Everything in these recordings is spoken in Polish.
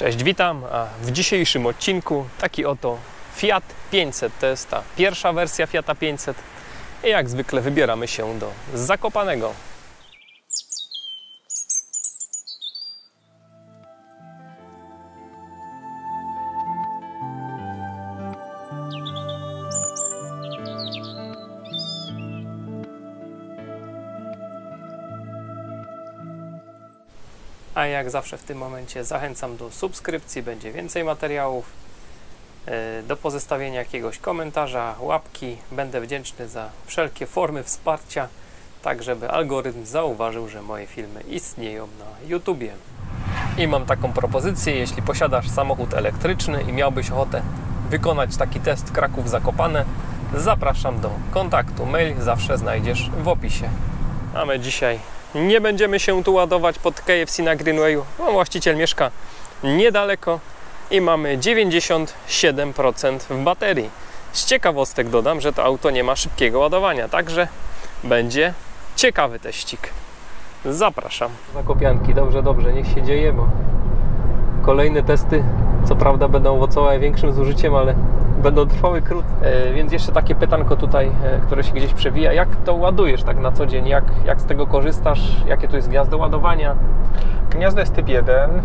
Cześć, witam, a w dzisiejszym odcinku taki oto Fiat 500, to jest ta pierwsza wersja Fiata 500 i jak zwykle wybieramy się do Zakopanego. A jak zawsze w tym momencie zachęcam do subskrypcji, będzie więcej materiałów, do pozostawienia jakiegoś komentarza, łapki. Będę wdzięczny za wszelkie formy wsparcia, tak żeby algorytm zauważył, że moje filmy istnieją na YouTubie. I mam taką propozycję, jeśli posiadasz samochód elektryczny i miałbyś ochotę wykonać taki test Kraków-Zakopane, zapraszam do kontaktu. Mail zawsze znajdziesz w opisie. Mamy dzisiaj. Nie będziemy się tu ładować pod KFC na Greenwayu. No, właściciel mieszka niedaleko i mamy 97% w baterii. Z ciekawostek dodam, że to auto nie ma szybkiego ładowania, także będzie ciekawy teścik. Zapraszam. Zakopianki, dobrze, niech się dzieje, bo kolejne testy, co prawda będą owocowały większym zużyciem, ale będą trwały krótko. Więc jeszcze takie pytanko tutaj, które się gdzieś przewija. Jak to ładujesz tak na co dzień? Jak z tego korzystasz? Jakie to jest gniazdo ładowania? Gniazdo jest typ 1,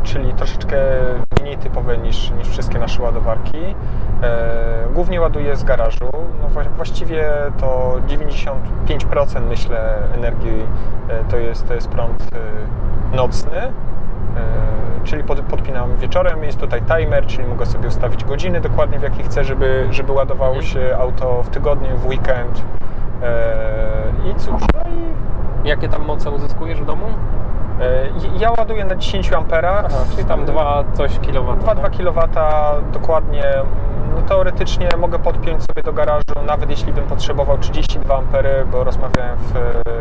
czyli troszeczkę mniej typowe niż wszystkie nasze ładowarki. Głównie ładuję z garażu. No właściwie to 95% myślę energii to jest prąd nocny. Czyli podpinam wieczorem, jest tutaj timer, czyli mogę sobie ustawić godziny dokładnie w jakie chcę, żeby ładowało się auto w tygodniu, w weekend. I cóż, no i... Jakie tam moce uzyskujesz w domu? Ja ładuję na 10 amperach. Aha, czyli tam 2 kW dokładnie. No teoretycznie mogę podpiąć sobie do garażu, nawet jeśli bym potrzebował 32 ampery, bo rozmawiałem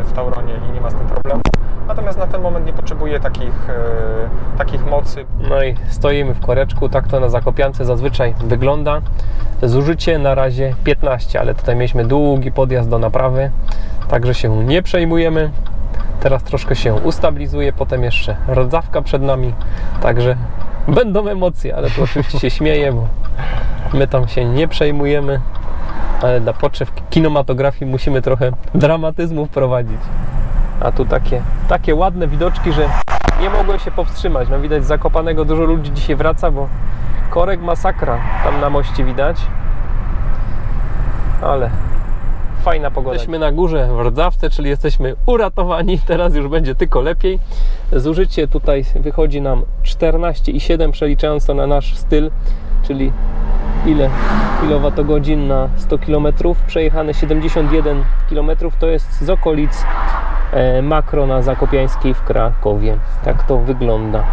w Tauronie i nie ma z tym problemu. Natomiast na ten moment nie potrzebuję takich mocy. No i stoimy w koreczku, tak to na Zakopiance zazwyczaj wygląda. Zużycie na razie 15, ale tutaj mieliśmy długi podjazd do naprawy, także się nie przejmujemy. Teraz troszkę się ustabilizuje, potem jeszcze rodzawka przed nami, także będą emocje, ale tu oczywiście się śmieję, bo my tam się nie przejmujemy, ale dla potrzeb kinematografii musimy trochę dramatyzmu wprowadzić. A tu takie ładne widoczki, że nie mogłem się powstrzymać. No widać z Zakopanego dużo ludzi dzisiaj wraca, bo korek masakra tam na moście widać. Ale fajna pogoda. Jesteśmy na górze w Rdzawce, czyli jesteśmy uratowani. Teraz już będzie tylko lepiej. Zużycie tutaj wychodzi nam 14,7, przeliczając to na nasz styl, czyli ile kilowatogodzin na 100 km. Przejechane 71 km to jest z okolic Makro na Zakopiańskiej w Krakowie. Tak to wygląda.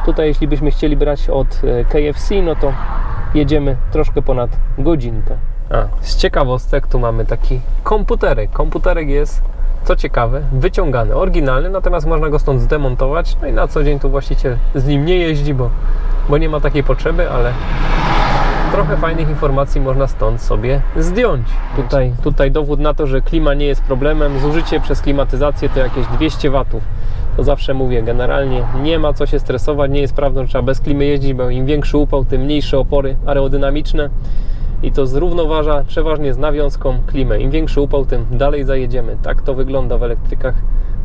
Tutaj jeśli byśmy chcieli brać od KFC, no to jedziemy troszkę ponad godzinkę. Z ciekawostek tu mamy taki komputerek. Komputerek jest, co ciekawe, wyciągany, oryginalny, natomiast można go stąd zdemontować. No i na co dzień tu właściciel z nim nie jeździ, bo nie ma takiej potrzeby, ale trochę fajnych informacji można stąd sobie zdjąć. Tutaj dowód na to, że klima nie jest problemem. Zużycie przez klimatyzację to jakieś 200 W. To zawsze mówię, generalnie nie ma co się stresować. Nie jest prawdą, że trzeba bez klimy jeździć, bo im większy upał, tym mniejsze opory aerodynamiczne. I to zrównoważa przeważnie z nawiązką klimę. Im większy upał, tym dalej zajedziemy. Tak to wygląda w elektrykach.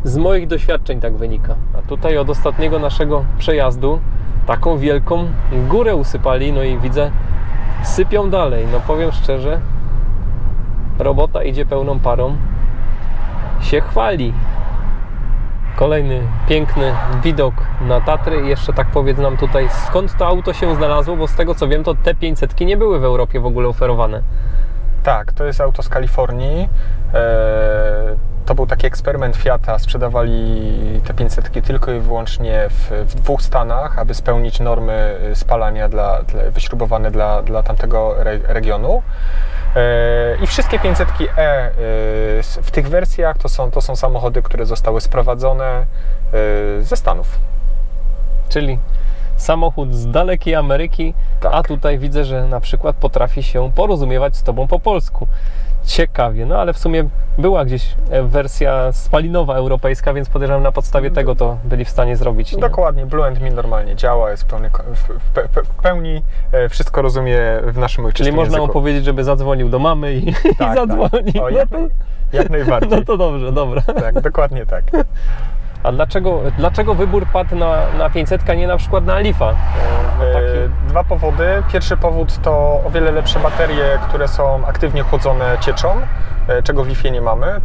Z moich doświadczeń tak wynika. A tutaj od ostatniego naszego przejazdu taką wielką górę usypali. No i widzę, sypią dalej. No powiem szczerze, robota idzie pełną parą. Się chwali. Kolejny piękny widok na Tatry. Jeszcze tak powiedz nam tutaj, skąd to auto się znalazło, bo z tego co wiem, to te 500 nie były w Europie w ogóle oferowane. Tak, to jest auto z Kalifornii. To był taki eksperyment Fiata. Sprzedawali te 500 tylko i wyłącznie w 2 stanach, aby spełnić normy spalania wyśrubowane dla tamtego regionu. I wszystkie 500e w tych wersjach to są samochody, które zostały sprowadzone ze Stanów. Czyli samochód z dalekiej Ameryki, tak. A tutaj widzę, że na przykład potrafi się porozumiewać z Tobą po polsku. Ciekawie, no ale w sumie była gdzieś wersja spalinowa europejska, więc podejrzewam, na podstawie tego to byli w stanie zrobić. Nie? Dokładnie, Blue & Me normalnie działa, jest w pełni wszystko rozumie w naszym ojczystym Czyli można mu języku. powiedzieć, żeby zadzwonił do mamy i, Tak, i zadzwoni. Tak. O, jak najbardziej. No to dobrze, dobra. Tak, dokładnie tak. A dlaczego wybór padł na 500, a nie na przykład na Leafa? Dwa powody. Pierwszy powód to o wiele lepsze baterie, które są aktywnie chłodzone cieczą, czego w Leafie nie mamy.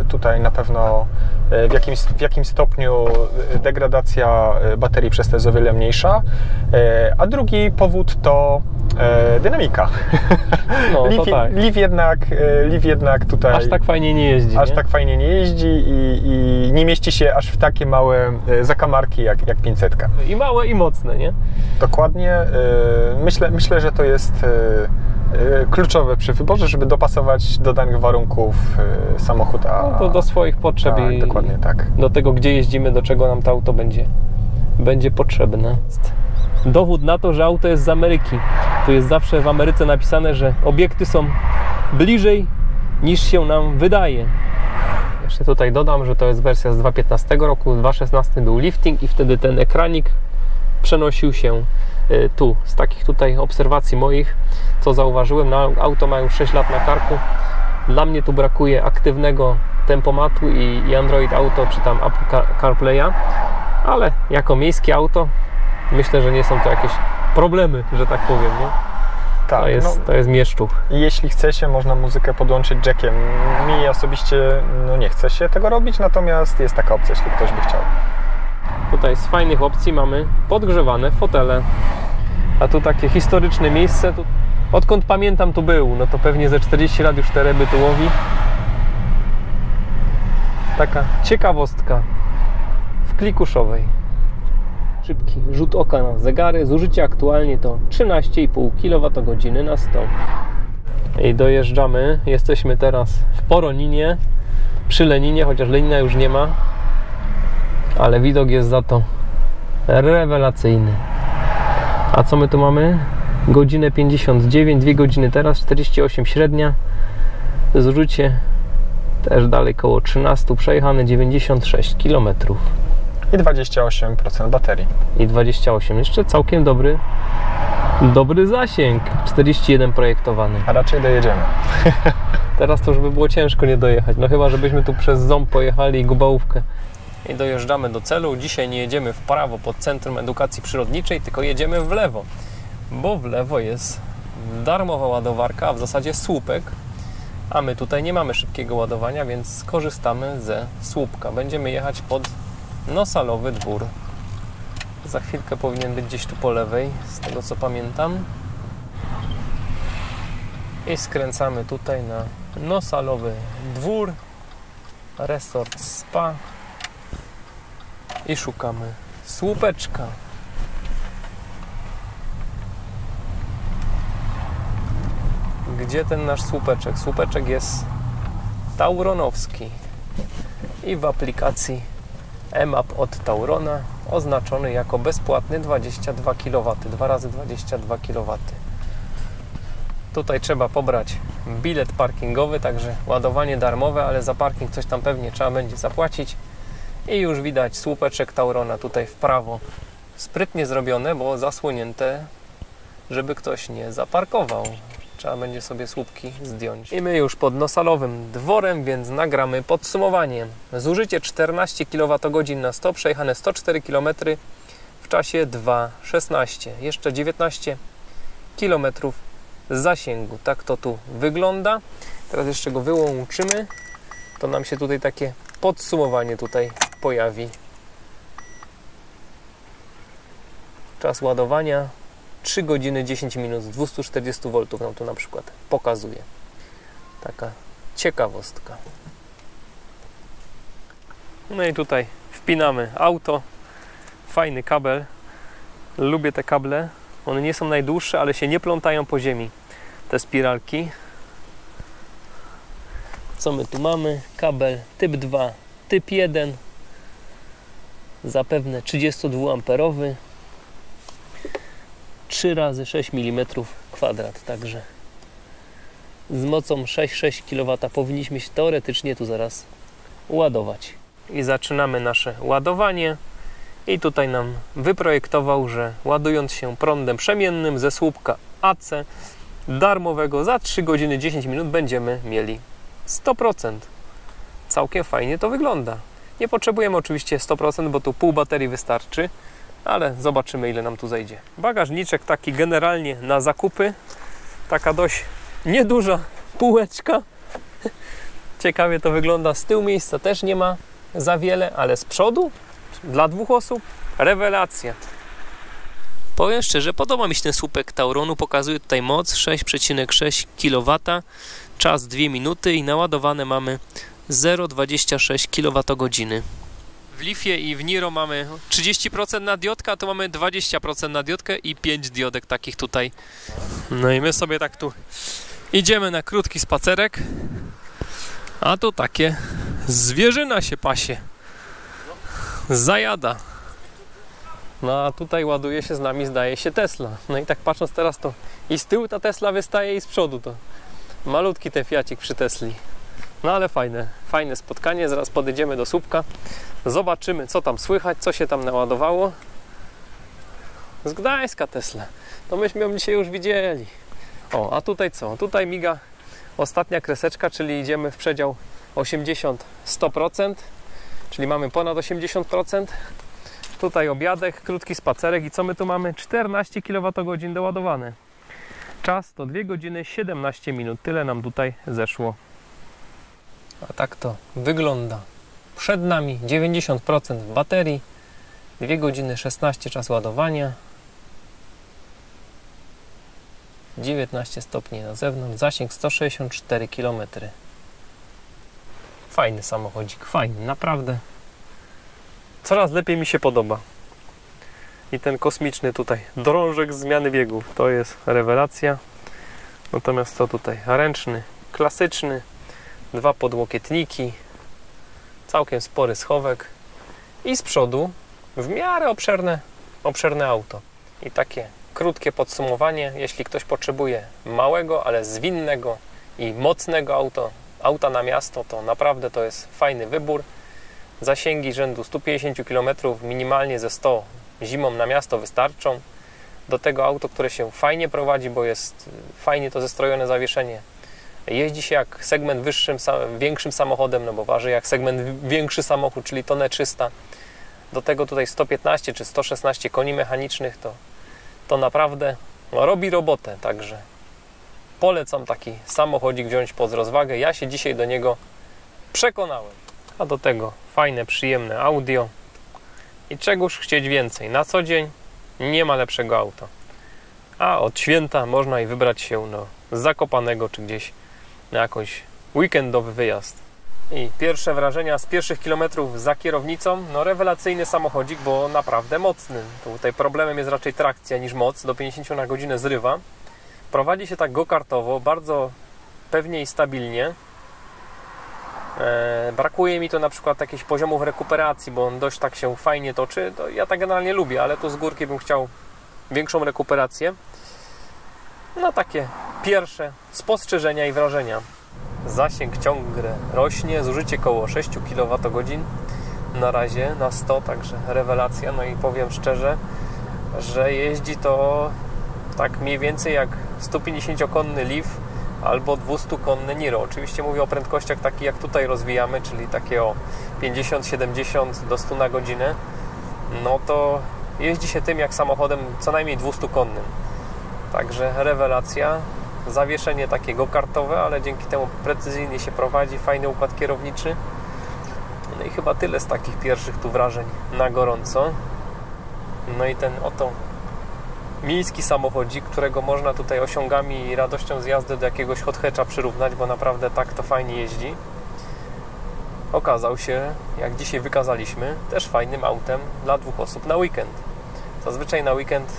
Tutaj na pewno w jakimś stopniu degradacja baterii przez to jest o wiele mniejsza. A drugi powód to dynamika. No, to tak. Leaf jednak tutaj aż tak fajnie nie jeździ. Aż tak fajnie nie jeździ i nie mieści się aż w takie małe zakamarki jak 500. I małe i mocne, nie? Dokładnie. Myślę, że to jest kluczowe przy wyborze, żeby dopasować do danych warunków samochód. No to do swoich potrzeb tak, i dokładnie tak. do tego, gdzie jeździmy, do czego nam to auto będzie potrzebne. Dowód na to, że auto jest z Ameryki. Tu jest zawsze w Ameryce napisane, że obiekty są bliżej niż się nam wydaje. Jeszcze tutaj dodam, że to jest wersja z 2015 roku, w 2016 był lifting i wtedy ten ekranik przenosił się tu. Z takich tutaj obserwacji moich, co zauważyłem, auto ma już 6 lat na karku. Dla mnie tu brakuje aktywnego tempomatu i Android Auto, czy tam Apple CarPlaya, ale jako miejskie auto myślę, że nie są to jakieś problemy, że tak powiem, nie? Tak, to jest mieszczuch. Jeśli chce się, można muzykę podłączyć jackiem. Mi osobiście nie chce się tego robić, natomiast jest taka opcja, jeśli ktoś by chciał. Tutaj z fajnych opcji mamy podgrzewane fotele. A tu takie historyczne miejsce. Odkąd pamiętam tu był, no to pewnie ze 40 lat już te ryby tu łowi. Taka ciekawostka w Klikuszowej. Szybki rzut oka na zegary. Zużycie aktualnie to 13,5 kWh na 100. I dojeżdżamy. Jesteśmy teraz w Poroninie, przy Leninie, chociaż Lenina już nie ma. Ale widok jest za to rewelacyjny. A co my tu mamy? Godzinę 59, 2 godziny teraz, 48 średnia. Zużycie też dalej koło 13, przejechane 96 km. I 28% baterii. I 28, jeszcze całkiem dobry zasięg. 41 projektowany. A raczej dojedziemy. Teraz to już by było ciężko nie dojechać. No chyba, żebyśmy tu przez Ząb pojechali i Gubałówkę. I dojeżdżamy do celu. Dzisiaj nie jedziemy w prawo pod Centrum Edukacji Przyrodniczej, tylko jedziemy w lewo. Bo w lewo jest darmowa ładowarka, a w zasadzie słupek. A my tutaj nie mamy szybkiego ładowania, więc skorzystamy ze słupka. Będziemy jechać pod Nosalowy Dwór. Za chwilkę powinien być gdzieś tu po lewej, z tego co pamiętam. I skręcamy tutaj na Nosalowy Dwór, Resort Spa i szukamy słupeczka. Gdzie ten nasz słupeczek? Słupeczek jest tauronowski i w aplikacji eMap od Taurona oznaczony jako bezpłatny 22 kW, 2 razy 22 kW. Tutaj trzeba pobrać bilet parkingowy, także ładowanie darmowe, ale za parking coś tam pewnie trzeba będzie zapłacić. I już widać słupeczek Taurona tutaj w prawo. Sprytnie zrobione, bo zasłonięte, żeby ktoś nie zaparkował. Trzeba będzie sobie słupki zdjąć. I my już pod Nosalowym Dworem, więc nagramy podsumowanie. Zużycie 14 kWh na 100, przejechane 104 km w czasie 2,16. Jeszcze 19 km zasięgu. Tak to tu wygląda. Teraz jeszcze go wyłączymy. To nam się tutaj takie podsumowanie tutaj pojawi. Czas ładowania 3 godziny 10 minut, 240 V nam to na przykład pokazuje. Taka ciekawostka. No i tutaj wpinamy auto. Fajny kabel. Lubię te kable. One nie są najdłuższe, ale się nie plątają po ziemi. Te spiralki. Co my tu mamy? Kabel typ 2, typ 1. Zapewne 32 amperowy. 3 razy 6 mm kwadrat, także z mocą 6,6 kW powinniśmy się teoretycznie tu zaraz ładować. I zaczynamy nasze ładowanie. I tutaj nam wyprojektował, że ładując się prądem przemiennym ze słupka AC darmowego za 3 godziny 10 minut będziemy mieli 100%. Całkiem fajnie to wygląda. Nie potrzebujemy oczywiście 100%, bo tu pół baterii wystarczy, ale zobaczymy, ile nam tu zejdzie. Bagażniczek taki generalnie na zakupy. Taka dość nieduża półeczka. Ciekawie to wygląda. Z tyłu miejsca też nie ma za wiele, ale z przodu dla 2 osób rewelacja. Powiem szczerze, podoba mi się ten słupek Tauronu. Pokazuje tutaj moc 6,6 kW, czas 2 minuty i naładowane mamy 0,26 kWh. W Leafie i w Niro mamy 30% na diodkę, a tu mamy 20% na diodkę i 5 diodek takich tutaj. No i my sobie tak tu idziemy na krótki spacerek, a tu takie zwierzyna się pasie. Zajada. No a tutaj ładuje się z nami, zdaje się, Tesla. No i tak patrząc teraz, to i z tyłu ta Tesla wystaje, i z przodu to malutki ten Fiacik przy Tesli. No ale fajne spotkanie. Zaraz podejdziemy do słupka, zobaczymy, co tam słychać, co się tam naładowało. Z Gdańska Tesla. To myśmy ją dzisiaj już widzieli. O, a tutaj co? Tutaj miga ostatnia kreseczka, czyli idziemy w przedział 80-100%, czyli mamy ponad 80%. Tutaj obiadek, krótki spacerek i co my tu mamy? 14 kWh doładowane. Czas to 2 godziny 17 minut. Tyle nam tutaj zeszło. A tak to wygląda. Przed nami 90% w baterii. 2 godziny 16 czas ładowania. 19 stopni na zewnątrz. Zasięg 164 km. Fajny samochodzik. Fajny, naprawdę. Coraz lepiej mi się podoba. I ten kosmiczny tutaj drążek zmiany biegów to jest rewelacja. Natomiast to tutaj ręczny, klasyczny, 2 podłokietniki, całkiem spory schowek i z przodu w miarę obszerne auto. I takie krótkie podsumowanie, jeśli ktoś potrzebuje małego, ale zwinnego i mocnego auta na miasto, to naprawdę to jest fajny wybór. Zasięgi rzędu 150 km, minimalnie ze 100 zimą na miasto wystarczą. Do tego auto, które się fajnie prowadzi, bo jest fajnie to zestrojone zawieszenie. Jeździ się jak segment większym samochodem, no bo waży jak segment większy samochód, czyli tonę 300. Do tego tutaj 115 czy 116 koni mechanicznych, to naprawdę robi robotę. Także polecam taki samochodzik wziąć pod rozwagę. Ja się dzisiaj do niego przekonałem. A do tego fajne, przyjemne audio. I czegoż chcieć więcej. Na co dzień nie ma lepszego auta. A od święta można i wybrać się do Zakopanego, czy gdzieś na jakiś weekendowy wyjazd. I pierwsze wrażenia z pierwszych kilometrów za kierownicą. No rewelacyjny samochodzik, bo naprawdę mocny. Tutaj problemem jest raczej trakcja niż moc. Do 50 na godzinę zrywa. Prowadzi się tak go-kartowo, bardzo pewnie i stabilnie. Brakuje mi to na przykład jakichś poziomów rekuperacji, bo on dość tak się fajnie toczy. To ja tak generalnie lubię, ale tu z górki bym chciał większą rekuperację. No takie pierwsze spostrzeżenia i wrażenia. Zasięg ciągle rośnie, zużycie koło 6 kWh na razie na 100, także rewelacja. No i powiem szczerze, że jeździ to tak mniej więcej jak 150-konny Leaf albo 200-konny Niro. Oczywiście mówię o prędkościach takich jak tutaj rozwijamy, czyli takie o 50-70 do 100 na godzinę. No to jeździ się tym jak samochodem co najmniej 200-konnym. Także rewelacja. Zawieszenie takie go-kartowe, ale dzięki temu precyzyjnie się prowadzi. Fajny układ kierowniczy. No i chyba tyle z takich pierwszych tu wrażeń na gorąco. No i ten oto miejski samochodzik, którego można tutaj osiągami i radością z jazdy do jakiegoś hot hatcha przyrównać, bo naprawdę tak to fajnie jeździ. Okazał się, jak dzisiaj wykazaliśmy, też fajnym autem dla 2 osób na weekend. Zazwyczaj na weekend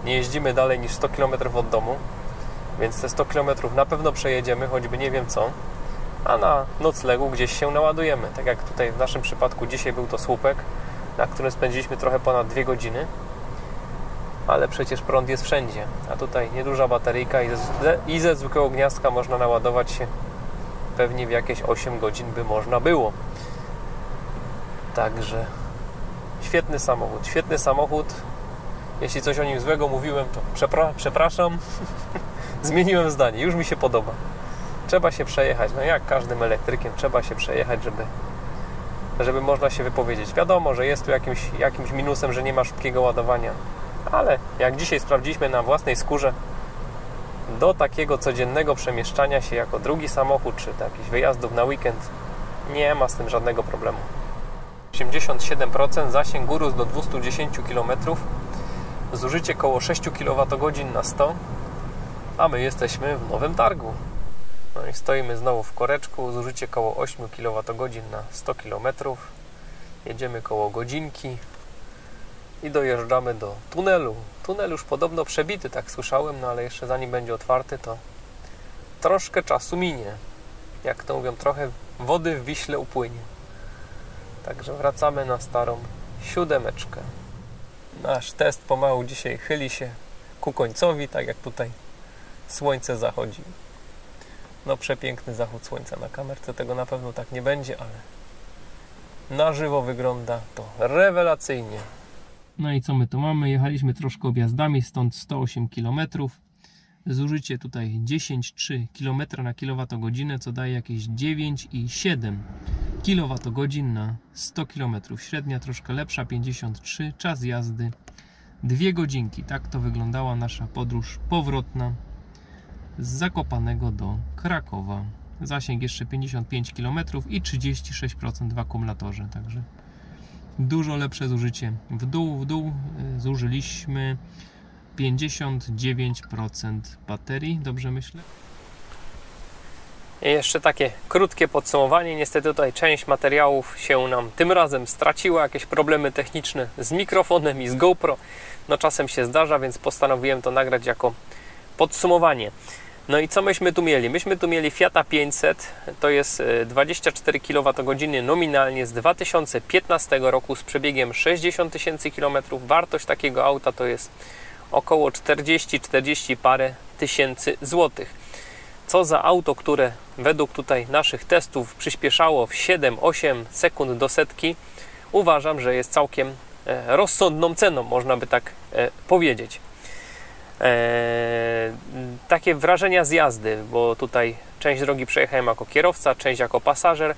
nie jeździmy dalej niż 100 km od domu, więc te 100 km na pewno przejedziemy, choćby nie wiem co, a na noclegu gdzieś się naładujemy. Tak jak tutaj w naszym przypadku dzisiaj był to słupek, na którym spędziliśmy trochę ponad 2 godziny. ale przecież prąd jest wszędzie, a tutaj nieduża bateryjka i ze zwykłego gniazdka można naładować się pewnie w jakieś 8 godzin by można było. Także świetny samochód. Jeśli coś o nim złego mówiłem, to przepraszam. Zmieniłem zdanie, już mi się podoba. Trzeba się przejechać, no jak każdym elektrykiem, trzeba się przejechać, żeby można się wypowiedzieć. Wiadomo, że jest tu jakimś minusem, że nie ma szybkiego ładowania, ale jak dzisiaj sprawdziliśmy na własnej skórze, do takiego codziennego przemieszczania się jako drugi samochód, czy do jakichś wyjazdów na weekend, nie ma z tym żadnego problemu. 87%, zasięg urósł do 210 km, zużycie koło 6 kWh na 100, a my jesteśmy w Nowym Targu. No i stoimy znowu w koreczku, zużycie koło 8 kWh na 100 km, jedziemy koło godzinki i dojeżdżamy do tunelu. Tunel już podobno przebity, tak słyszałem, no ale jeszcze zanim będzie otwarty, to troszkę czasu minie. Jak to mówią, trochę wody w Wiśle upłynie. Także wracamy na starą 7. Nasz test pomału dzisiaj chyli się ku końcowi, tak jak tutaj słońce zachodzi. No przepiękny zachód słońca. Na kamerce tego na pewno tak nie będzie, ale na żywo wygląda to rewelacyjnie. No i co my tu mamy? Jechaliśmy troszkę objazdami, stąd 108 km. Zużycie tutaj 10,3 km na kWh, co daje jakieś 9,7 kWh na 100 km. Średnia troszkę lepsza, 53. Czas jazdy 2 godzinki. Tak to wyglądała nasza podróż powrotna z Zakopanego do Krakowa. Zasięg jeszcze 55 km i 36% w akumulatorze. Także dużo lepsze zużycie. W dół zużyliśmy 59% baterii, dobrze myślę? I jeszcze takie krótkie podsumowanie. Niestety tutaj część materiałów się nam tym razem straciła. Jakieś problemy techniczne z mikrofonem i z GoPro. No czasem się zdarza, więc postanowiłem to nagrać jako podsumowanie. No i co myśmy tu mieli? Myśmy tu mieli Fiata 500, to jest 24 kWh nominalnie z 2015 roku z przebiegiem 60 000 km. Wartość takiego auta to jest około 40 parę tysięcy złotych. Co za auto, które według tutaj naszych testów przyspieszało w 7-8 sekund do setki, uważam, że jest całkiem rozsądną ceną, można by tak powiedzieć. Takie wrażenia z jazdy, bo tutaj część drogi przejechałem jako kierowca, część jako pasażer.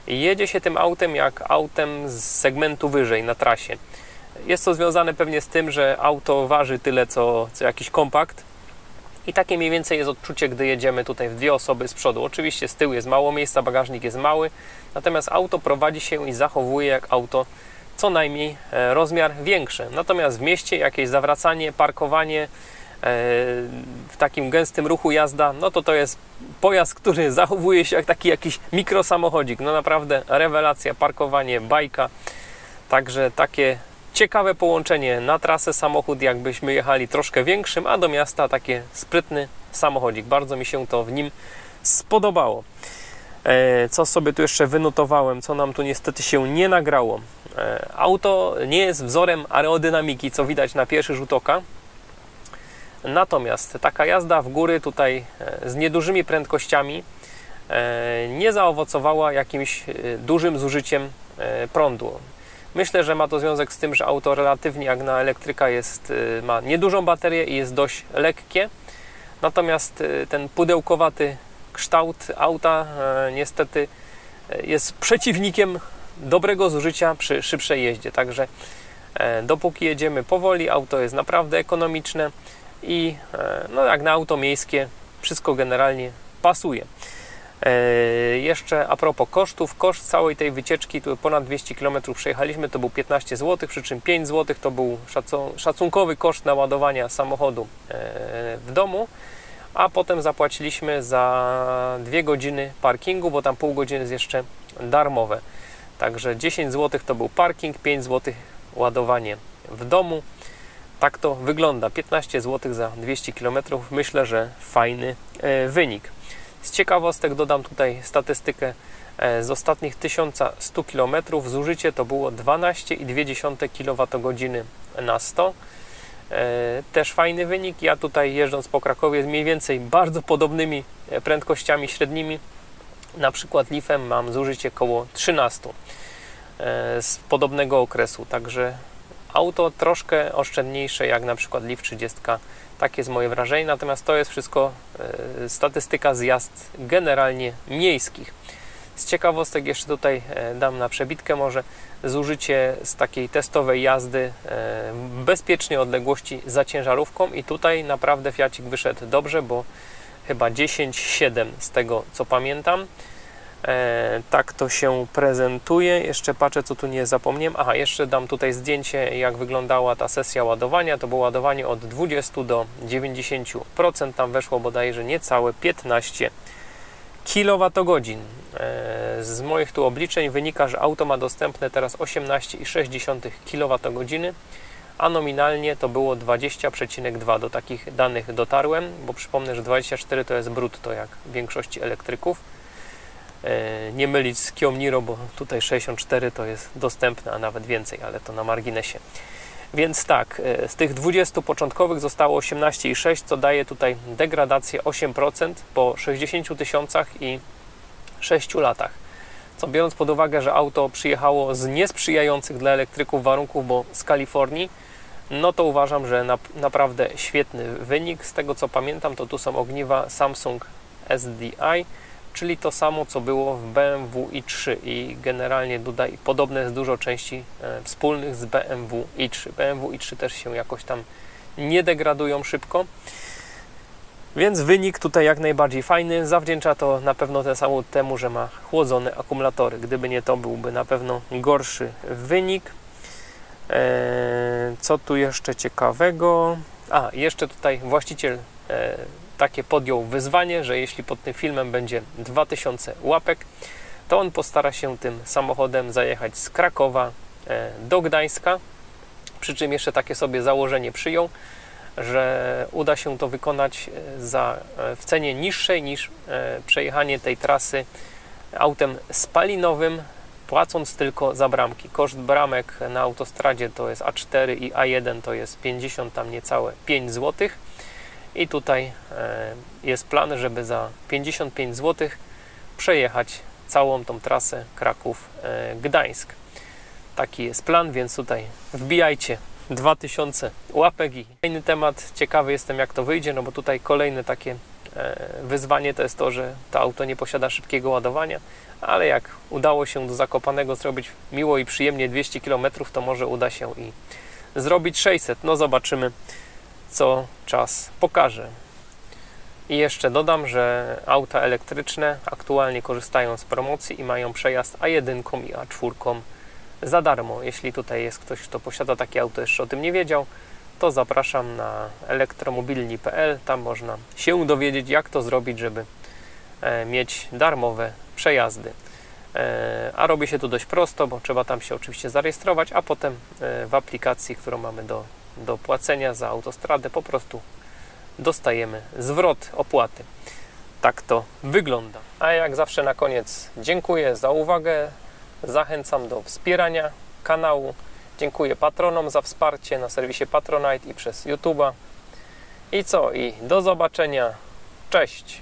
Jedzie się tym autem jak autem z segmentu wyżej na trasie. Jest to związane pewnie z tym, że auto waży tyle co jakiś kompakt i takie mniej więcej jest odczucie, gdy jedziemy tutaj w 2 osoby z przodu. Oczywiście z tyłu jest mało miejsca, bagażnik jest mały, natomiast auto prowadzi się i zachowuje jak auto co najmniej rozmiar większy. Natomiast w mieście jakieś zawracanie, parkowanie, w takim gęstym ruchu jazda, no to jest pojazd, który zachowuje się jak taki jakiś mikrosamochodzik. No naprawdę rewelacja, parkowanie, bajka. Także takie ciekawe połączenie na trasę samochód, jakbyśmy jechali troszkę większym, a do miasta takie sprytny samochodzik. Bardzo mi się to w nim spodobało. Co sobie tu jeszcze wynotowałem, co nam tu niestety się nie nagrało. Auto nie jest wzorem aerodynamiki, co widać na pierwszy rzut oka. Natomiast taka jazda w góry tutaj z niedużymi prędkościami nie zaowocowała jakimś dużym zużyciem prądu. Myślę, że ma to związek z tym, że auto relatywnie jak na elektryka ma niedużą baterię i jest dość lekkie. Natomiast ten pudełkowaty kształt auta niestety jest przeciwnikiem dobrego zużycia przy szybszej jeździe. Także dopóki jedziemy powoli, auto jest naprawdę ekonomiczne i no jak na auto miejskie wszystko generalnie pasuje. Jeszcze a propos kosztów, koszt całej tej wycieczki, tu ponad 200 km przejechaliśmy, to był 15 zł, przy czym 5 zł to był szacunkowy koszt naładowania samochodu w domu, a potem zapłaciliśmy za 2 godziny parkingu, bo tam pół godziny jest jeszcze darmowe. Także 10 zł to był parking, 5 zł ładowanie w domu. Tak to wygląda. 15 zł za 200 km. Myślę, że fajny wynik. Z ciekawostek dodam tutaj statystykę z ostatnich 1100 km. Zużycie to było 12,2 kWh na 100. Też fajny wynik. Ja tutaj jeżdżąc po Krakowie z mniej więcej bardzo podobnymi prędkościami średnimi, na przykład Leafem mam zużycie koło 13 z podobnego okresu, także auto troszkę oszczędniejsze jak na przykład Leaf 30, takie jest moje wrażenie, natomiast to jest wszystko statystyka z jazd generalnie miejskich. Z ciekawostek jeszcze tutaj dam na przebitkę może zużycie z takiej testowej jazdy w bezpiecznej odległości za ciężarówką i tutaj naprawdę Fiacik wyszedł dobrze, bo chyba 10,7 z tego co pamiętam. Tak to się prezentuje. Jeszcze patrzę, co tu nie zapomniałem. Aha, jeszcze dam tutaj zdjęcie, jak wyglądała ta sesja ładowania. To było ładowanie od 20 do 90%. Tam weszło bodajże niecałe 15 kWh. Z moich tu obliczeń wynika, że auto ma dostępne teraz 18,6 kWh, a nominalnie to było 20,2. Do takich danych dotarłem, bo przypomnę, że 24 to jest brutto, jak w większości elektryków. Nie mylić z Kia Niro, bo tutaj 64 to jest dostępne, a nawet więcej, ale to na marginesie. Więc tak, z tych 20 początkowych zostało 18,6, co daje tutaj degradację 8% po 60 tysiącach i 6 latach. Co biorąc pod uwagę, że auto przyjechało z niesprzyjających dla elektryków warunków, bo z Kalifornii, no to uważam, że naprawdę świetny wynik. Z tego co pamiętam, to tu są ogniwa Samsung SDI, czyli to samo co było w BMW i3 i generalnie tutaj podobne jest dużo części wspólnych z BMW i3. BMW i3 też się jakoś tam nie degradują szybko, więc wynik tutaj jak najbardziej fajny. Zawdzięcza to na pewno ten samochód temu, że ma chłodzone akumulatory. Gdyby nie to, byłby na pewno gorszy wynik. Co tu jeszcze ciekawego? A, jeszcze tutaj właściciel takie podjął wyzwanie, że jeśli pod tym filmem będzie 2000 łapek, to on postara się tym samochodem zajechać z Krakowa do Gdańska. Przy czym jeszcze takie sobie założenie przyjął, że uda się to wykonać w cenie niższej niż przejechanie tej trasy autem spalinowym, płacąc tylko za bramki. Koszt bramek na autostradzie to jest A4 i A1 to jest 50, tam niecałe 5 zł. I tutaj jest plan, żeby za 55 zł przejechać całą tą trasę Kraków-Gdańsk. Taki jest plan, więc tutaj wbijajcie 2000 łapek i kolejny temat. Ciekawy jestem, jak to wyjdzie, no bo tutaj kolejne takie wyzwanie to jest to, że to auto nie posiada szybkiego ładowania, ale jak udało się do Zakopanego zrobić miło i przyjemnie 200 km, to może uda się i zrobić 600. No zobaczymy, co czas pokaże. I jeszcze dodam, że auta elektryczne aktualnie korzystają z promocji i mają przejazd A1 i A4 za darmo. Jeśli tutaj jest ktoś, kto posiada takie auto, jeszcze o tym nie wiedział, to zapraszam na elektromobilni.pl. Tam można się dowiedzieć, jak to zrobić, żeby mieć darmowe przejazdy. A robi się to dość prosto, bo trzeba tam się oczywiście zarejestrować, a potem w aplikacji, którą mamy do płacenia za autostradę, po prostu dostajemy zwrot opłaty. Tak to wygląda. A jak zawsze na koniec dziękuję za uwagę. Zachęcam do wspierania kanału. Dziękuję patronom za wsparcie na serwisie Patronite i przez YouTube'a. I co? I do zobaczenia. Cześć!